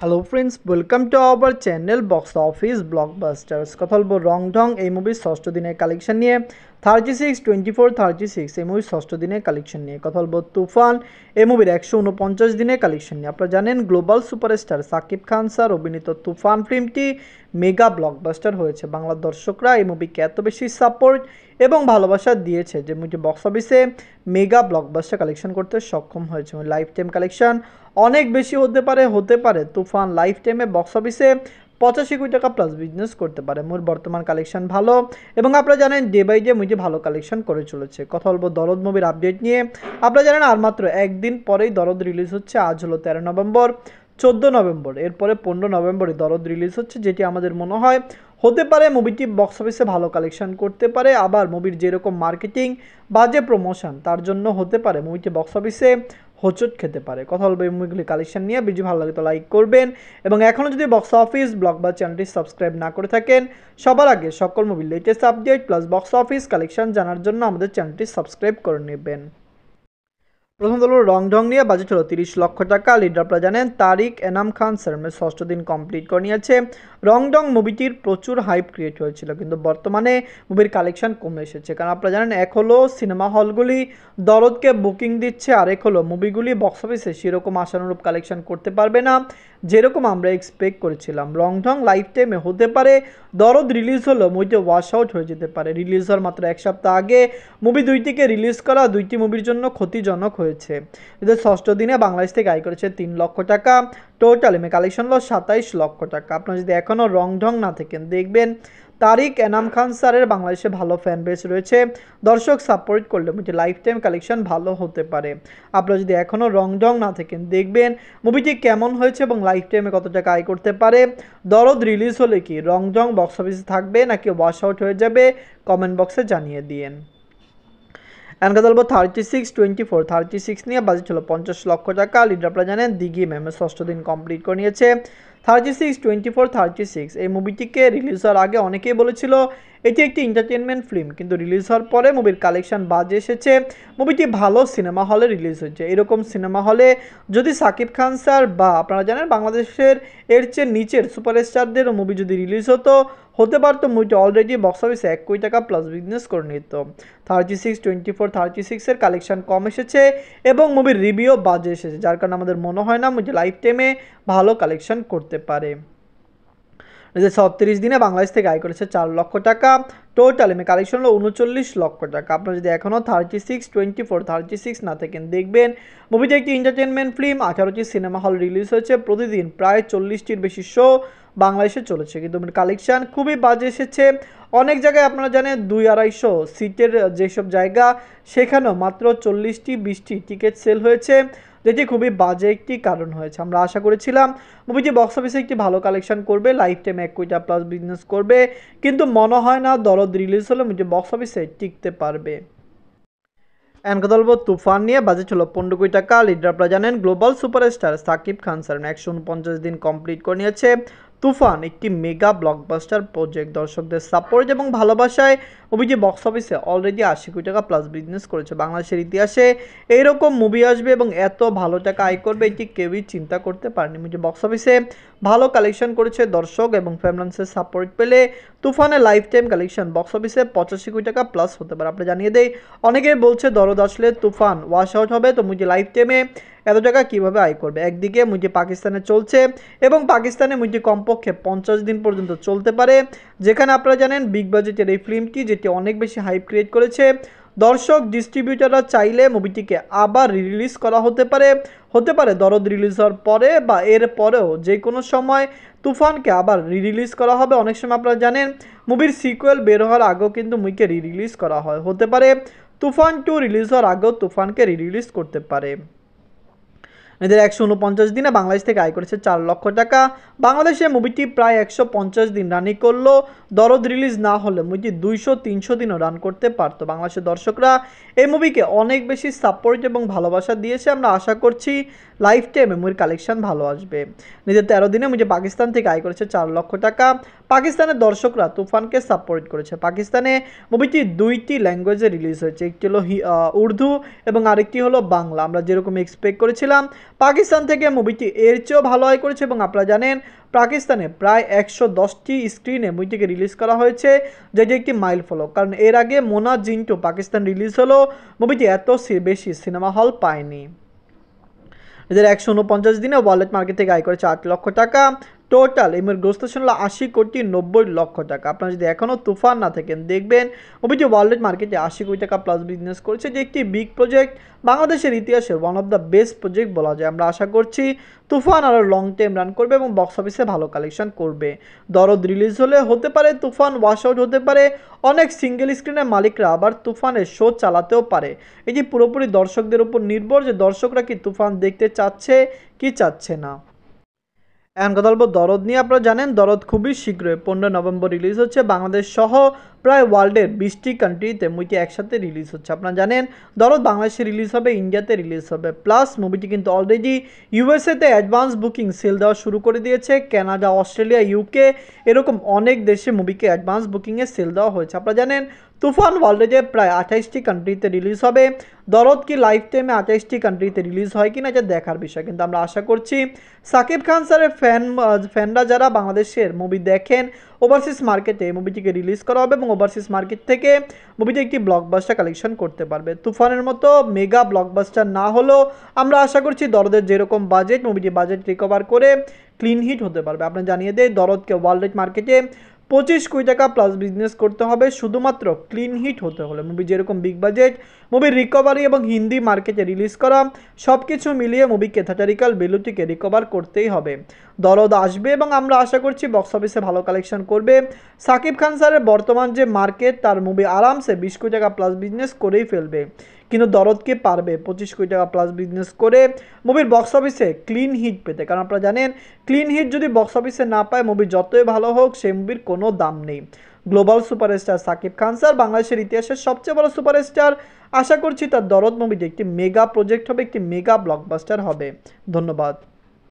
Hello friends, welcome to our channel box office blockbusters. কথা বলবো রং ঢং এই মুভির ষষ্ঠ দিনের কালেকশন নিয়ে। 36, 24, 36 এই মুভির ষষ্ঠ দিনের কালেকশন নিয়ে কথা বলবো। তুফান এই মুভির 149 দিনের কালেকশন নিয়ে। আপনারা জানেন global superstar Shakib Khan sir অভিনীত তুফান ফিল্মটি মেগা ব্লকবাস্টার হয়েছে। বাংলার দর্শকরা এই মুভিকে এত বেশি সাপোর্ট এবং ভালোবাসা দিয়েছে যে মুভিটি বক্স অফিসে মেগা ব্লকবাস্টার কালেকশন করতে সক্ষম হয়েছে। লাইফ টাইম কালেকশন অনেক বেশি হতে পারে তুফান লাইফ টাইমে বক্স অফিসে 85 কোটি টাকা প্লাস বিজনেস করতে পারে। মুভির বর্তমান কালেকশন ভালো এবং আপনারা জানেন ডে বাই ডে মুভি ভালো কালেকশন করে চলেছে। কথা বলবো দরদ মুভির আপডেট নিয়ে। আপনারা জানেন আর মাত্র একদিন পরেই দরদ রিলিজ হচ্ছে। আজ হলো 13 নভেম্বর, 14 নভেম্বর, এরপরে 15 নভেম্বরে দরদ রিলিজ হচ্ছে, যেটি আমাদের মনে হয় হতে পারে মুভিটি বক্স অফিসে ভালো কালেকশন করতে পারে। আবার মুভির যেরকম মার্কেটিং বা যে প্রমোশন তার জন্য হতে পারে মুভিটি বক্স অফিসে হোঁচট খেতে পারে। কথা বলবো এই মুভিগুলি কালেকশন নিয়ে। ভিডিও ভালো লাগে তো লাইক করবেন এবং এখনও যদি বক্স অফিস ব্লগ বা চ্যানেলটি সাবস্ক্রাইব না করে থাকেন, সবার আগে সকল মুভির latest update plus box office collection জানার জন্য আমাদের চ্যানেলটি সাবস্ক্রাইব করে নেবেন। প্রথম হলো রং ঢং নিয়ে। বাজেট হলো 30 লক্ষ টাকা। লিডার আপনারা জানেন তারিক এনাম খান স্যারের ষষ্ঠ দিন কমপ্লিট করে নিয়েছে। রং ঢং মুভিটির প্রচুর হাইপ ক্রিয়েট হয়েছিল, কিন্তু বর্তমানে মুভির কালেকশন কমে এসেছে। কারণ আপনারা জানেন এক হলো সিনেমা হলগুলি দরদকে বুকিং দিচ্ছে, আরেক হলো মুভিগুলি বক্স অফিসে সেরকম আশানুরূপ কালেকশন করতে পারবে না যেরকম আমরা এক্সপেক্ট করেছিলাম। রং ঢং লাইফ টাইমে হতে পারে দরদ রিলিজ হলো মুভিটি ওয়াশ আউট হয়ে যেতে পারে। রিলিজ হওয়ার মাত্র এক সপ্তাহ আগে মুভি দুইটিকে রিলিজ করা দুইটি মুভির জন্য ক্ষতিজনক হয়েছে। এদের ষষ্ঠ দিনে বাংলাদেশ থেকে আয় করেছে 3 লক্ষ টাকা। টোটাল এমএ কালেকশন হলো 27 লক্ষ টাকা। আপনারা যদি এখনও রং ঢং না থাকেন, দেখবেন তারিক এনাম খান স্যারের বাংলাদেশে ভালো ফ্যান বেস রয়েছে। দর্শক সাপোর্ট করলে মুভিটি লাইফ টাইম কালেকশন ভালো হতে পারে। আপনারা যদি এখনও রং ঢং না থাকেন, দেখবেন মুভিটি কেমন হয়েছে এবং লাইফ টাইমে কত টাকা আয় করতে পারে। দরদ রিলিজ হলে কি রং ঢং বক্স অফিসে থাকবে নাকি ওয়াশ আউট হয়ে যাবে, কমেন্ট বক্সে জানিয়ে দিন। অ্যান্ড কথা বলবো 36 নিয়ে। বাজেট হলো 50 লক্ষ টাকা। লিডার আপনারা জানেন দিঘি ম্যামের ষষ্ঠ দিন কমপ্লিট করে নিয়েছে। 36 এই মুভিটিকে রিলিজ হওয়ার আগে অনেকেই বলেছিল এটি একটি এন্টারটেনমেন্ট ফিল্ম, কিন্তু রিলিজ হওয়ার পরে মুভির কালেকশন বাজে এসেছে। মুভিটি ভালো সিনেমা হলে রিলিজ হয়েছে। এরকম সিনেমা হলে যদি সাকিব খান স্যার বা আপনারা জানেন বাংলাদেশের এর চেয়ে নিচের সুপারস্টারদের মুভি যদি রিলিজ হতে পারতো, মুভিটি অলরেডি বক্স অফিসে 1 কোটি টাকা প্লাস বিজনেস করে নিত। 36 এর কালেকশন কম এসেছে এবং মুভির রিভিউ বাজে এসেছে, যার কারণে আমাদের মনে হয় না মুভি লাইফ টাইমে ভালো কালেকশন করতে পারে। 36 দিনে বাংলাদেশ থেকে আয় করেছে 4 লক্ষ টাকা। টোটাল এমএ কালেকশন হলো 39 লক্ষ টাকা। আপনারা যদি এখনও 36 না থাকেন, দেখবেন মুভিটি একটি এন্টারটেনমেন্ট ফিল্ম। 18টি সিনেমা হল রিলিজ হয়েছে। প্রতিদিন প্রায় 40টির বেশি শো বাংলাদেশে চলেছে, কিন্তু কালেকশন খুবই বাজে এসেছে। অনেক জায়গায় আপনারা জানেন 200-250 সিটের যেসব জায়গা, সেখানেও মাত্র 40-20টি টিকিট সেল হয়েছে, যেটি খুবই বাজে একটি কারণ হয়েছে। আমরা আশা করেছিলাম মুভিটি বক্স অফিসে একটি ভালো কালেকশন করবে, লাইফ টাইম 1 কোটি প্লাস বিজনেস করবে, কিন্তু মনে হয় না দরদ রিলিজ হলে মুভিটি বক্স অফিসে টিকতে পারবে। অ্যান্ড কথা বলবো তুফান নিয়ে। বাজেট হলো 15 কোটি টাকা। লিডার আপনারা জানেন global superstar Shakib Khan sir 149 দিন কমপ্লিট করে নিয়েছে। তুফান একটি মেগা ব্লকবাস্টার প্রজেক্ট। দর্শকদের সাপোর্ট এবং ভালোবাসায় মুভিটি বক্স অফিসে অলরেডি 80 কোটি টাকা প্লাস বিজনেস করেছে। বাংলাদেশের ইতিহাসে এইরকম মুভি আসবে এবং এত ভালো টাকা আয় করবে এটি কেউই চিন্তা করতে পারেনি। মুভিটি বক্স অফিসে ভালো কালেকশন করেছে। দর্শক এবং ফ্যামিলিসের সাপোর্ট পেলে তুফানের লাইফ টাইম কালেকশন বক্স অফিসে 85 কোটি টাকা প্লাস হতে পারে। আপনি জানিয়ে দেই, অনেকেই বলছে দরদ আসলে তুফান ওয়াশ আউট হবে, তো মুভিটি লাইফ টাইমে এত টাকা কীভাবে আয় করবে। একদিকে মুভিটি পাকিস্তানে চলছে এবং পাকিস্তানে মুভিটি কমপক্ষে 50 দিন পর্যন্ত চলতে পারে, যেখানে আপনারা জানেন বিগ বাজেটের এই ফিল্মটি যেটি অনেক বেশি হাইপ ক্রিয়েট করেছে। দর্শক ডিস্ট্রিবিউটাররা চাইলে মুভিটিকে আবার রিলিজ করা হতে পারে দরদ রিলিজ হওয়ার পরে বা এর পরেও যে কোনো সময় তুফানকে আবার রিলিজ করা হবে। অনেক সময় আপনারা জানেন মুভির সিকুয়েল বের হওয়ার আগেও কিন্তু মুভিকে রিলিজ করা হয়। হতে পারে তুফান 2 রিলিজ হওয়ার আগেও তুফানকে রিলিজ করতে পারে। এদের 149 দিনে বাংলাদেশ থেকে আয় করেছে 4 লক্ষ টাকা। বাংলাদেশে মুভিটি প্রায় 150 দিন রানিং করলো। দরদ রিলিজ না হলে মুভিটি 200-300 দিনও রান করতে পারতো। বাংলাদেশের দর্শকরা এই মুভিকে অনেক বেশি সাপোর্ট এবং ভালোবাসা দিয়েছে। আমরা আশা করছি লাইফ টাইমে মুভির কালেকশন ভালো আসবে। নিজের 13 দিনে মুভি পাকিস্তান থেকে আয় করেছে 4 লক্ষ টাকা। পাকিস্তানের দর্শকরা তুফানকে সাপোর্ট করেছে। পাকিস্তানে মুভিটি 2টি ল্যাঙ্গুয়েজে রিলিজ হয়েছে, একটি হলো উর্দু এবং আরেকটি হলো বাংলা। আমরা যেরকম এক্সপেক্ট করেছিলাম পাকিস্তান থেকে মুভিটি এর চেয়েও ভালো আয় করেছে এবং আপনারা জানেন পাকিস্তানে প্রায় 110টি স্ক্রিনে মুভিটিকে রিলিজ করা হয়েছে, যেটি একটি মাইল ফলক। কারণ এর আগে মোনা জিন্টু পাকিস্তান রিলিজ হলো, মুভিটি এত বেশি সিনেমা হল পায়নি। এদের 149 দিনে ওয়ালেট মার্কেট থেকে আয় করেছে 8 লক্ষ টাকা। টোটাল এই মুভির গ্রোথ ছিল 80,90,00,000 টাকা। আপনারা যদি এখনও তুফান না থাকেন দেখবেন মুভিটি ওয়ালেট মার্কেটে 80 কোটি টাকা প্লাস বিজনেস করেছে, যে একটি বিগ প্রজেক্ট, বাংলাদেশের ইতিহাসের one of the best project বলা যায়। আমরা আশা করছি তুফান আরও লং টাইম রান করবে এবং বক্স অফিসে ভালো কালেকশন করবে। দরদ রিলিজ হলে হতে পারে তুফান ওয়াশ আউট হতে পারে, অনেক সিঙ্গেল স্ক্রিনের মালিকরা আবার তুফানের শো চালাতেও পারে। এটি পুরোপুরি দর্শকদের উপর নির্ভর যে দর্শকরা কি তুফান দেখতে চাচ্ছে কি চাচ্ছে না। এখন কথা বলবো দরদ নিয়ে। আপনারা জানেন দরদ খুবই শীঘ্রই 15 নভেম্বর রিলিজ হচ্ছে। বাংলাদেশ সহ প্রায় ওয়ার্ল্ডের 20টি কান্ট্রিতে মুভিটি একসাথে রিলিজ হচ্ছে। আপনারা জানেন দরদ বাংলাদেশে রিলিজ হবে, ইন্ডিয়াতে রিলিজ হবে, প্লাস মুভিটি কিন্তু অলরেডি ইউএসএতে অ্যাডভান্স বুকিং সেল দেওয়া শুরু করে দিয়েছে। কানাডা, অস্ট্রেলিয়া, ইউকে এরকম অনেক দেশে মুভিকে অ্যাডভান্স বুকিংয়ে সেল দেওয়া হয়েছে। আপনারা জানেন তুফান ওয়ার্ল্ডে প্রায় 28টি কান্ট্রিতে রিলিজ হবে। দরদ কি লাইফ টাইমে 28টি কান্ট্রিতে রিলিজ হয় কিনা এটা দেখার বিষয়, কিন্তু আমরা আশা করছি সাকিব খান স্যারের ফ্যানরা যারা বাংলাদেশের মুভি দেখেন ওভারসিজ মার্কেটে এই মুভিটিকে রিলিজ করা হবে এবং ওভারসিজ মার্কেট থেকে মুভিটি একটি ব্লকবাস্টার কালেকশন করতে পারবে। তুফানের মতো মেগা ব্লকবাস্টার না হলেও আমরা আশা করছি দরদের যেরকম বাজেট, মুভিটি বাজেট রিকভার করে ক্লিন হিট হতে পারবে। আপনি জানিয়ে দেয় দরদকে ওয়ার্ল্ড মার্কেটে 25 কোটি টাকা প্লাস বিজনেস করতে হবে শুধুমাত্র ক্লিন হিট হতে হলে। মুভি যেরকম বিগ বাজেট, মুভির রিকভারি এবং হিন্দি মার্কেটে রিলিজ করা সব কিছু মিলিয়ে মুভিকে থিয়েটারিক্যাল ভ্যালুটিকে রিকভার করতেই হবে। দরদ আসবে এবং আমরা আশা করছি বক্স অফিসে ভালো কালেকশন করবে। সাকিব খান স্যারের বর্তমান যে মার্কেট, তার মুভি আরামসে 20 কোটি টাকা প্লাস বিজনেস করেই ফেলবে, কিন্তু দরদকে পারবে 25 কোটি টাকা প্লাস বিজনেস করে মুভির বক্স অফিসে ক্লিন হিট পেতে। কারণ আপনারা জানেন ক্লিন হিট যদি বক্স অফিসে না পায় মুভি যতই ভালো হোক সেই মুভির কোনো দাম নেই। Global superstar Shakib Khan sir বাংলাদেশের ইতিহাসের সবচেয়ে বড় সুপারস্টার। আশা করছি তার দরদ মুভিটি একটি মেগা প্রজেক্ট হবে, একটি মেগা ব্লকবাস্টার হবে। ধন্যবাদ।